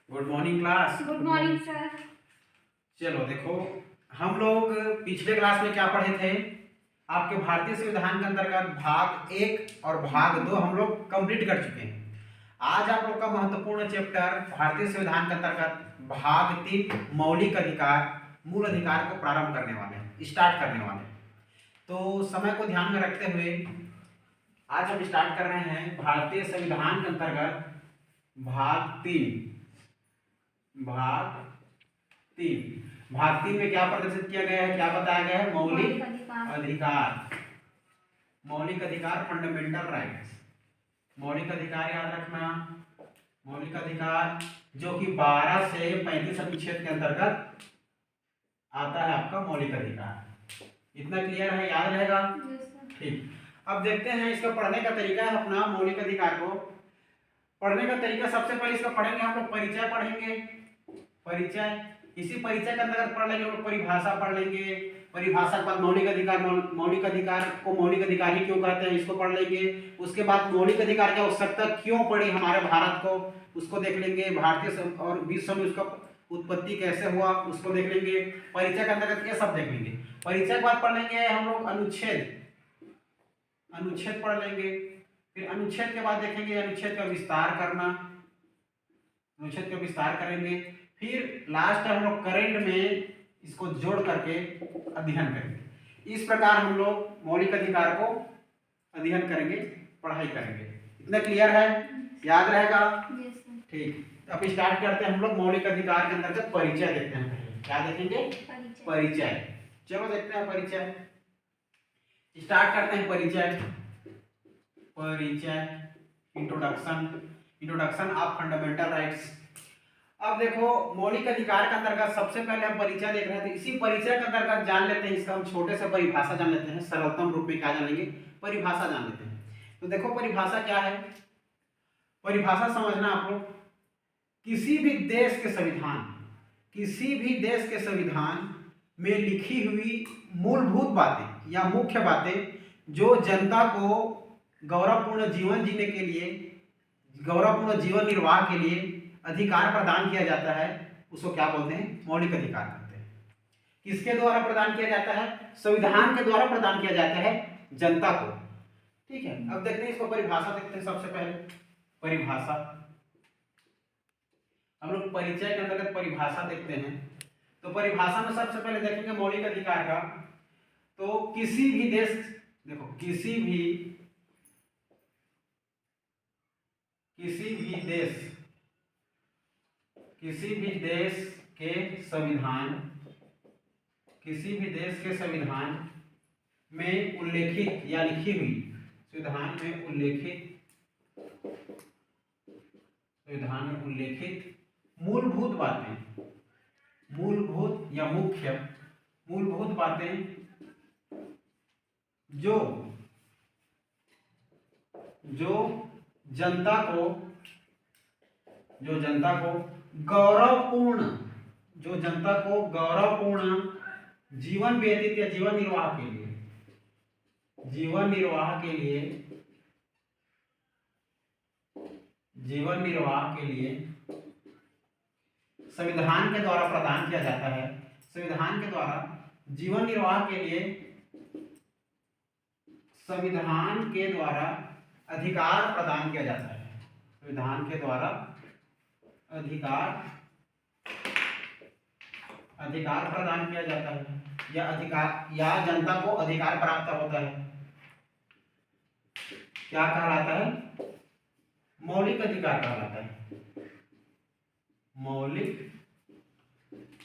Good morning class. Good morning sir. चलो देखो, हम लोग पिछले क्लास में क्या पढ़े थे। आपके भारतीय संविधान के अंतर्गत भाग 1 और भाग 2 हम लोग कंप्लीट कर चुके हैं। आज आप लोग का महत्वपूर्ण चैप्टर भारतीय संविधान के अंतर्गत भाग 3 मौलिक अधिकार, मूल अधिकार को प्रारंभ करने वाले हैं, स्टार्ट करने वाले हैं। तो समय को ध्यान में रखते हुए आज हम स्टार्ट कर रहे हैं भारतीय संविधान के अंतर्गत भाग 3 में क्या प्रदर्शित किया गया है, क्या बताया गया है? मौलिक अधिकार। मौलिक अधिकार, फंडामेंटल राइट्स। मौलिक अधिकार याद रखना। मौलिक अधिकार जो कि 12 से 35 अनुच्छेद के अंतर्गत आता है आपका मौलिक अधिकार। इतना क्लियर है, याद रहेगा? ठीक। अब देखते हैं इसका पढ़ने का तरीका है अपना। मौलिक अधिकार को पढ़ने का तरीका, सबसे पहले इसका पढ़ेंगे हम लोग, परिचय पढ़ेंगे। परिचय, इसी परिचय के अंतर्गत पढ़ लेंगे हम लोग, परिभाषा पढ़ लेंगे। परिभाषा के बाद मौलिक अधिकार, मौलिक अधिकार को मौलिक अधिकार ही क्यों कहते हैं, इसको पढ़ लेंगे। उसके बाद मौलिक अधिकार की आवश्यकता क्यों पड़ी हमारे भारत को, उसको देख लेंगे। भारतीय और विश्व में उसका उत्पत्ति कैसे हुआ, उसको देख लेंगे। परिचय के अंतर्गत ये सब देख लेंगे। परिचय के बाद पढ़ लेंगे हम लोग अनुच्छेद, अनुच्छेद पढ़ लेंगे। फिर अनुच्छेद के बाद देखेंगे अनुच्छेद का विस्तार करना, अनुच्छेद का विस्तार करेंगे। फिर लास्ट हम लोग करंट में इसको जोड़ करके अध्ययन करेंगे। इस प्रकार हम लोग मौलिक अधिकार को अध्ययन करेंगे, पढ़ाई करेंगे। इतना क्लियर है, याद रहेगा? ठीक। अब स्टार्ट करते हैं हम लोग मौलिक अधिकार के अंतर्गत परिचय देखते हैं। क्या देखेंगे? परिचय। चलो देखते हैं परिचय। स्टार्ट करते हैं परिचय। परिचय, इंट्रोडक्शन ऑफ फंडामेंटल राइट्स। अब देखो, मौलिक अधिकार के अंतर्गत सबसे पहले हम परिचय देख रहे थे। इसी परिचय के अंतर्गत जान लेते हैं, इसका हम छोटे से परिभाषा जान लेते हैं। सरलतम रूप में क्या जान लेंगे? परिभाषा जान लेते हैं। तो देखो परिभाषा क्या है। परिभाषा समझना आप लोग, किसी भी देश के संविधान, किसी भी देश के संविधान में लिखी हुई मूलभूत बातें या मुख्य बातें जो जनता को गौरवपूर्ण जीवन जीने के लिए, गौरवपूर्ण जीवन निर्वाह के लिए अधिकार प्रदान किया जाता है, उसको क्या बोलते हैं? मौलिक अधिकार कहते हैं। किसके द्वारा प्रदान किया जाता है? संविधान के द्वारा प्रदान किया जाता है जनता को। ठीक है, अब देखते हैं इसको परिभाषा देखते हैं। सबसे पहले परिभाषा, हम लोग परिचय के अंतर्गत परिभाषा देखते हैं। तो परिभाषा में सबसे पहले देखेंगे मौलिक अधिकार का। तो किसी भी देश, देखो किसी भी देश के संविधान, किसी भी देश के संविधान में उल्लेखित या लिखी हुई, संविधान में उल्लेखित मूलभूत बातें, मूलभूत या मुख्य मूलभूत बातें जो जनता को गौरवपूर्ण जीवन व्यतीत या जीवन निर्वाह के लिए संविधान के द्वारा प्रदान किया जाता है। संविधान के द्वारा जीवन निर्वाह के लिए संविधान के द्वारा अधिकार प्रदान किया जाता है। संविधान के द्वारा अधिकार प्रदान किया जाता है, या अधिकार या जनता को अधिकार प्राप्त होता है। क्या कहलाता है? मौलिक अधिकार कहलाता है। मौलिक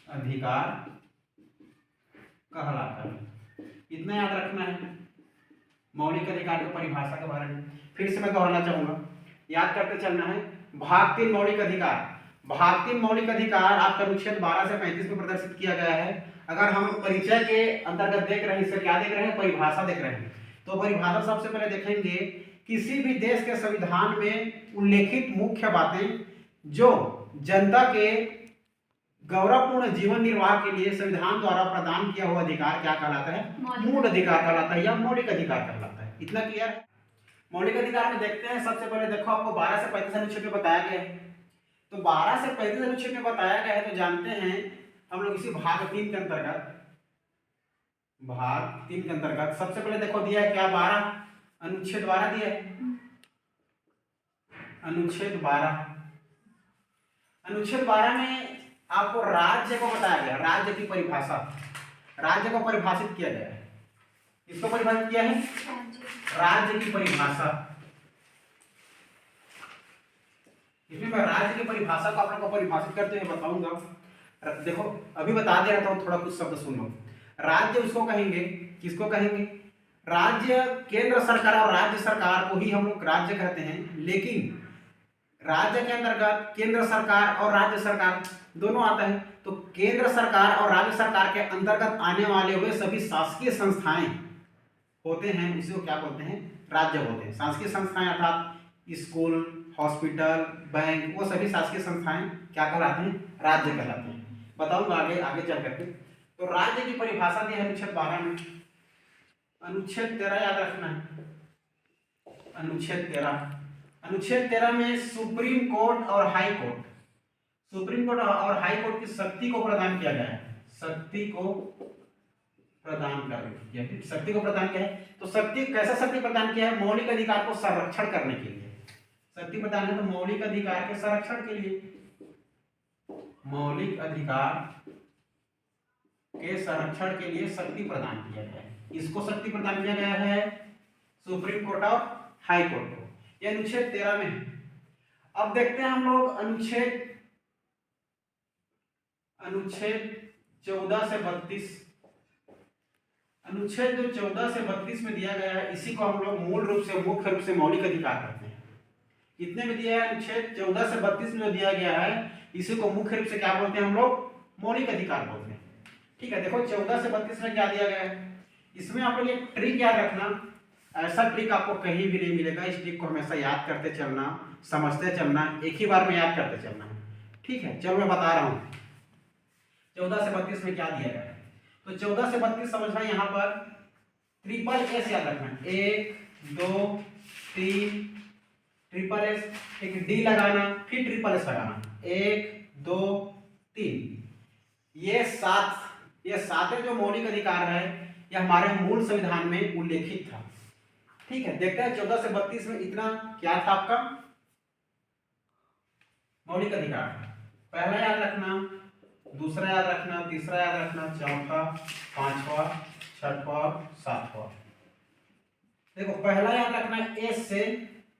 अधिकार कहलाता है। इतना याद रखना है मौलिक अधिकार की परिभाषा के बारे में। फिर से मैं दोहराना चाहूंगा, याद करते चलना है। भाग 3 मौलिक अधिकार। भाग 3 मौलिक अधिकार आपका अनुच्छेद 12 से 35 में प्रदर्शित किया गया है। अगर हम परिचय के अंतर्गत देख रहे हैं, इससे क्या देख रहे हैं? परिभाषा देख रहे हैं। तो परिभाषा सबसे पहले देखेंगे, किसी भी देश के संविधान में उल्लेखित मुख्य बातें जो जनता के गौरवपूर्ण जीवन निर्वाह के लिए संविधान द्वारा प्रदान किया हुआ अधिकार क्या कहलाता है? मूल अधिकार कहलाता है या मौलिक अधिकार कहलाता है। इतना क्लियर है? मौलिक अधिकार में देखते हैं। सबसे पहले देखो, आपको 12 से 35 अनुच्छेद में बताया गया है तो 12 से 35 अनुच्छेद में बताया गया है, तो जानते हैं हम लोग इसी भाग 3 के अंतर्गत, भाग 3 के अंतर्गत सबसे पहले देखो दिया है क्या, 12 अनुच्छेद 12 दिया है, अनुच्छेद 12, अनुच्छेद 12 में आपको राज्य को बताया गया, राज्य की परिभाषा, राज्य को परिभाषित किया गया है। किसको परिभाषित किया है? राज्य की परिभाषा। इसमें मैं राज्य की परिभाषा को आप लोगों को परिभाषित करते हुए बताऊंगा। देखो अभी बता दे रहा था, थोड़ा कुछ शब्द सुन लो। राज्य उसको कहेंगे, किसको कहेंगे? राज्य केंद्र सरकार और राज्य सरकार को ही हम लोग राज्य कहते हैं, लेकिन राज्य के अंतर्गत केंद्र सरकार और राज्य सरकार दोनों आता है। तो केंद्र सरकार और राज्य सरकार के अंतर्गत आने वाले हुए सभी शासकीय संस्थाएं होते हैं, उसी को क्या बोलते हैं? राज्य बोलते हैं। शासकीय संस्थाएं अर्थात स्कूल, हॉस्पिटल, बैंक, वो सभी शासकीय संस्थाएं क्या कहलाते हैं? राज्य कहलाते हैं। बताऊंगा आगे आगे चल करके। तो राज्य की परिभाषा दी है अनुच्छेद 12 में। अनुच्छेद 13 याद रखना है, अनुच्छेद 13। अनुच्छेद 13 में सुप्रीम कोर्ट और हाई कोर्ट, सुप्रीम कोर्ट और हाई कोर्ट की शक्ति को प्रदान किया गया है, शक्ति को प्रदान कर, शक्ति को प्रदान किया है। तो शक्ति, कैसा शक्ति प्रदान किया है? मौलिक अधिकार को संरक्षण करने के लिए शक्ति प्रदान है। तो मौलिक अधिकार के संरक्षण के लिए, मौलिक अधिकार के संरक्षण के लिए शक्ति प्रदान किया गया है। इसको शक्ति प्रदान किया गया है सुप्रीम कोर्ट और हाई कोर्ट को। ये अनुच्छेद 13 में है। अब देखते हैं हम लोग अनुच्छेद 14 से 32। अनुच्छेद जो 14 से 32 में दिया गया है, इसी को हम लोग मूल रूप से, मुख्य रूप से मौलिक अधिकार कहते हैं। कितने में दिया है? अनुच्छेद 14 से 32 में जो दिया गया है, इसी को मुख्य रूप से क्या बोलते हैं हम लोग? मौलिक अधिकार बोलते हैं। ठीक है, देखो 14 से 32 में क्या दिया गया है। इसमें आप लोग एक ट्रिक याद रखना, ऐसा ट्रिक आपको कहीं भी नहीं मिलेगा। इस ट्रिक को हमेशा याद करते चलना, समझते चलना, एक ही बार में याद करते चलना है। ठीक है, चलो मैं बता रहा हूँ 14 से 32 में क्या दिया गया है। तो 14 से 32 समझना, यहाँ पर ट्रिपल एस याद रखना, 1 2 3 ट्रिपल एस, एक डी लगाना, फिर ट्रिपल एस लगाना, 1 2 3। ये सात जो मौलिक अधिकार है, ये हमारे मूल संविधान में उल्लेखित था। ठीक है, देखते हैं 14 से 32 में इतना क्या था आपका मौलिक अधिकार। पहला याद रखना, दूसरा याद रखना, तीसरा याद रखना, चौथा, पांचवा, छठवा, सातवां। देखो पहला याद रखना, एस से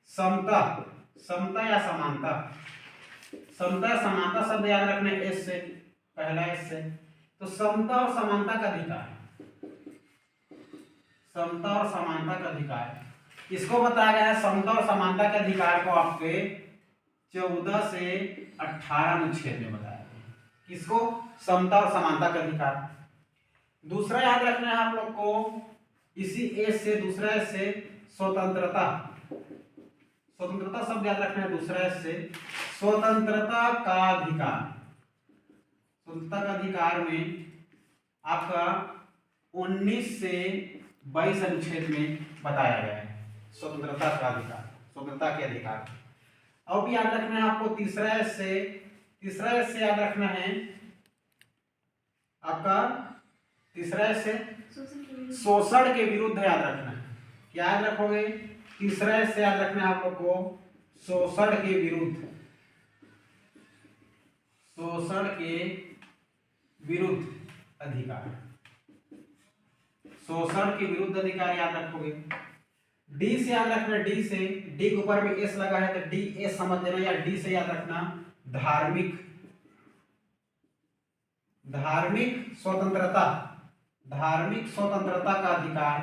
समता, समता या समानता, समता समानता शब्द याद रखना है एस से, पहला एस से। तो समता और समानता का अधिकार, समता और समानता का अधिकार, इसको बताया गया है। समता और समानता के अधिकार को आपके 14 से 18 अनुच्छेद में बताया गया। किसको? समता और समानता का अधिकार। दूसरा याद रखना है आप लोग को, इसी एस से, दूसरा एस से स्वतंत्रता, स्वतंत्रता शब्द याद रखना है, दूसरा एस से स्वतंत्रता का अधिकार। स्वतंत्रता का अधिकार में आपका 19 से 22 अनुच्छेद में बताया गया है स्वतंत्रता का अधिकार, स्वतंत्रता के अधिकार। अब भी याद रखना है आपको तीसरा एस से याद रखना है आपका, तीसरा एस से शोषण के विरुद्ध याद रखना है। क्या याद रखोगे? तीसरा एस से याद रखना है आप लोग को शोषण के विरुद्ध, शोषण के विरुद्ध अधिकार, शोषण के विरुद्ध अधिकार याद रखोगे। डी से याद रखना, डी से, डी के ऊपर में एस लगा है तो डी एस समझ लेना, या डी से याद रखना धार्मिक, धार्मिक स्वतंत्रता, धार्मिक स्वतंत्रता का अधिकार,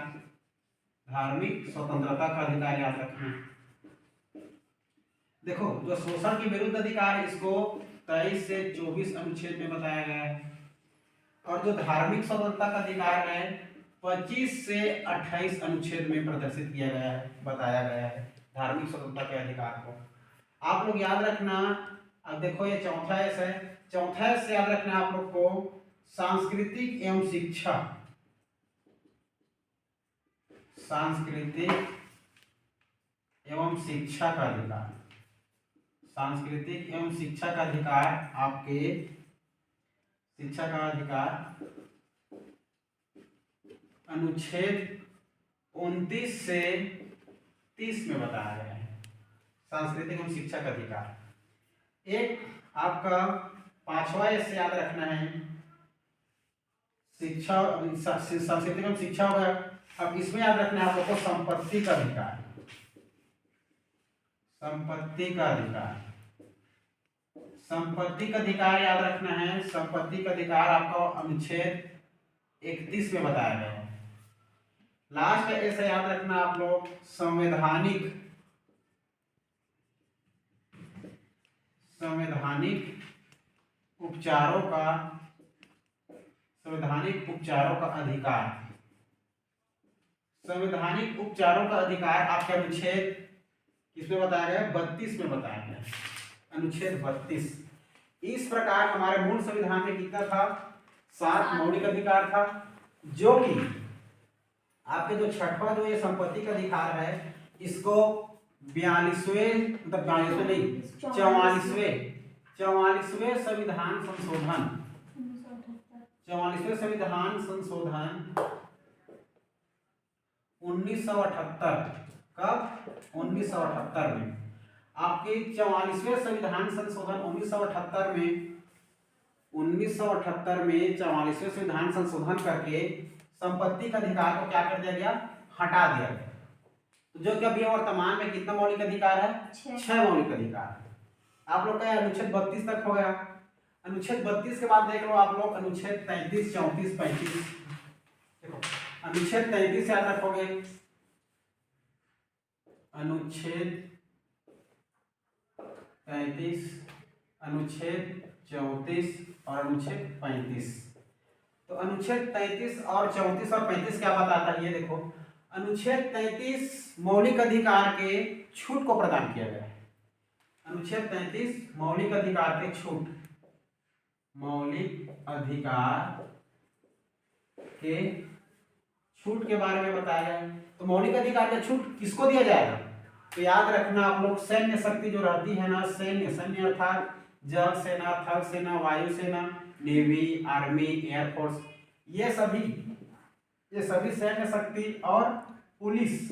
धार्मिक स्वतंत्रता का अधिकार याद रखना। देखो जो शोषण के विरुद्ध अधिकार, इसको 23 से 24 अनुच्छेद में बताया गया है, और जो धार्मिक स्वतंत्रता का अधिकार है 25 से 28 अनुच्छेद में प्रदर्शित किया गया है, बताया गया है धार्मिक स्वतंत्रता के अधिकार को। आप लोग याद रखना। अब देखो ये चौथा एस है, चौथा एस से याद रखना आप लोग को सांस्कृतिक एवं शिक्षा, सांस्कृतिक एवं शिक्षा का अधिकार, सांस्कृतिक एवं शिक्षा का अधिकार आपके शिक्षा का अधिकार अनुच्छेद 29 से 30 में बताया गया है। सांस्कृतिक एवं शिक्षा का अधिकार। एक आपका 5वां इससे याद रखना है, शिक्षा सांस्कृतिक एवं शिक्षा होगा। अब इसमें याद रखना है आप लोग को संपत्ति का अधिकार। संपत्ति का अधिकार, संपत्ति का अधिकार याद रखना है। संपत्ति का अधिकार आपका अनुच्छेद 31 में बताया गया है। लास्ट ऐसे याद रखना आप लोग संवैधानिक उपचारों का अधिकार। संवैधानिक उपचारों का अधिकार आपके अनुच्छेद किसमें बताया गया है? 32 में बताया गया है, अनुच्छेद 32। इस प्रकार हमारे मूल संविधान में कितना था? 7 मौलिक अधिकार था, जो कि आपके जो छठवां जो ये संपत्ति का अधिकार है, इसको 44वें मतलब 42वें नहीं 44वें संविधान संशोधन 44वें संविधान संशोधन 1978 कब? 1978 में। आपके 44वें संविधान संशोधन 1978 में 44वें संविधान संशोधन करके संपत्ति का अधिकार को क्या कर दिया गया? हटा दिया गया। तो जो कि अभी वर्तमान में कितना मौलिक अधिकार है? 6 मौलिक अधिकार। आप लोग का अनुच्छेद 32 तक हो गया। अनुच्छेद 32 के बाद देख लो आप लोग अनुच्छेद 33, 34, 35। देखो अनुच्छेद 33 याद रखोगे, अनुच्छेद 33, अनुच्छेद 34 और अनुच्छेद 35। तो अनुच्छेद 33 और 34 और 35 क्या बताता है? ये देखो, अनुच्छेद 33 मौलिक अधिकार के छूट को प्रदान किया गया है। अनुच्छेद 33 मौलिक अधिकार के छूट, मौलिक अधिकार के छूट के बारे में बताया गया है। तो मौलिक अधिकार का छूट किसको दिया जाएगा? तो याद रखना आप लोग, सैन्य शक्ति जो रहती है ना, सैन्य अर्थात जल सेना, थल सेना, वायु सेना, नेवी, आर्मी, एयरफोर्स, ये सभी सैन्य शक्ति और पुलिस,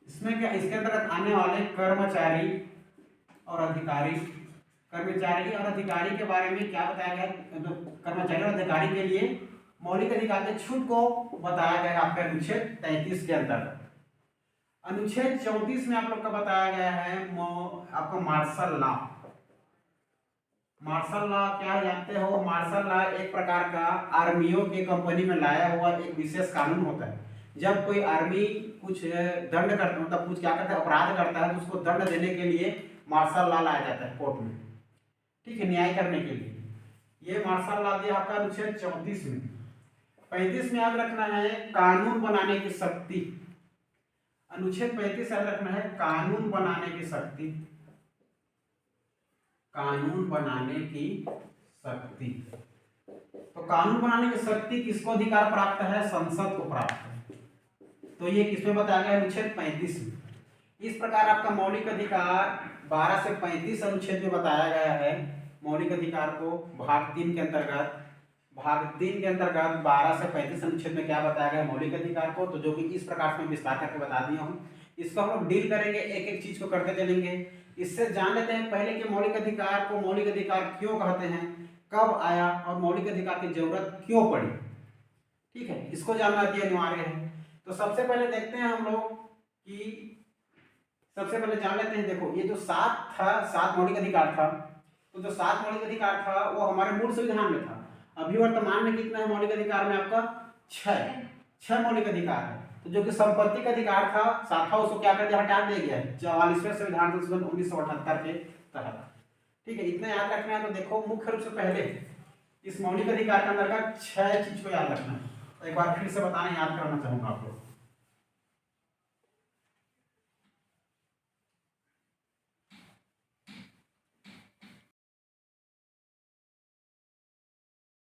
इसमें क्या इसके अंतर्गत आने वाले कर्मचारी और अधिकारी के बारे में क्या बताया गया? तो कर्मचारी और अधिकारी के लिए मौलिक अधिकार के छूट को बताया गया है आपके अनुच्छेद 33 के अंतर्गत। अनुच्छेद 34 में आप लोग का बताया गया है आपका मार्शल लॉ। मार्शल लॉ क्या जानते हो? मार्शल लॉ एक प्रकार का आर्मियों के कंपनी में लाया हुआ एक विशेष कानून होता है। जब कोई आर्मी कुछ दंड करता है, मतलब कुछ क्या करता है, अपराध करता है, तो उसको दंड देने के लिए मार्शल लॉ लाया जाता है कोर्ट में, ठीक है, न्याय करने के लिए। ये मार्शल लॉ दिया आपका अनुच्छेद 34 में। 35 में याद रखना है कानून बनाने की शक्ति। अनुच्छेद 35 याद रखना है कानून बनाने की शक्ति। कानून बनाने की शक्ति। तो कानून बनाने की शक्ति किसको अधिकार प्राप्त है? संसद को प्राप्त है। तो ये किसमें बताया गया? अनुच्छेद 35 में। इस प्रकार आपका मौलिक अधिकार 12 से 35 अनुच्छेद में बताया गया है। मौलिक अधिकार को भाग 3 के अंतर्गत 12 से 35 अनुच्छेद में क्या बताया गया? मौलिक अधिकार को। तो जो कि इस प्रकार से मैं विस्तार करके बता दिया हूँ, इसको हम लोग डील करेंगे, एक एक चीज को करते चलेंगे। इससे जान लेते हैं पहले कि मौलिक अधिकार को मौलिक अधिकार क्यों कहते हैं, कब आया और मौलिक अधिकार की जरूरत क्यों पड़ी, ठीक है, इसको जानना अनिवार्य है। तो सबसे पहले देखते हैं हम लोग कि सबसे पहले जान लेते हैं। देखो ये जो 7 मौलिक अधिकार था, तो जो 7 मौलिक अधिकार था वो हमारे मूल संविधान में था। अभी वर्तमान में कितना है मौलिक अधिकार में? आपका 6 मौलिक अधिकार है। तो जो कि संपत्ति का अधिकार था 7वां, उसको क्या कर दिया? हटा दिया गया है 44वें संविधान संशोधन 1978 के तहत, ठीक है, इतना याद रखना है। तो देखो मुख्य रूप से पहले इस मौलिक अधिकार के अंतर्गत 6 चीज को याद रखना है। तो एक बार फिर से बताना, याद कराना चाहूंगा आप लोग।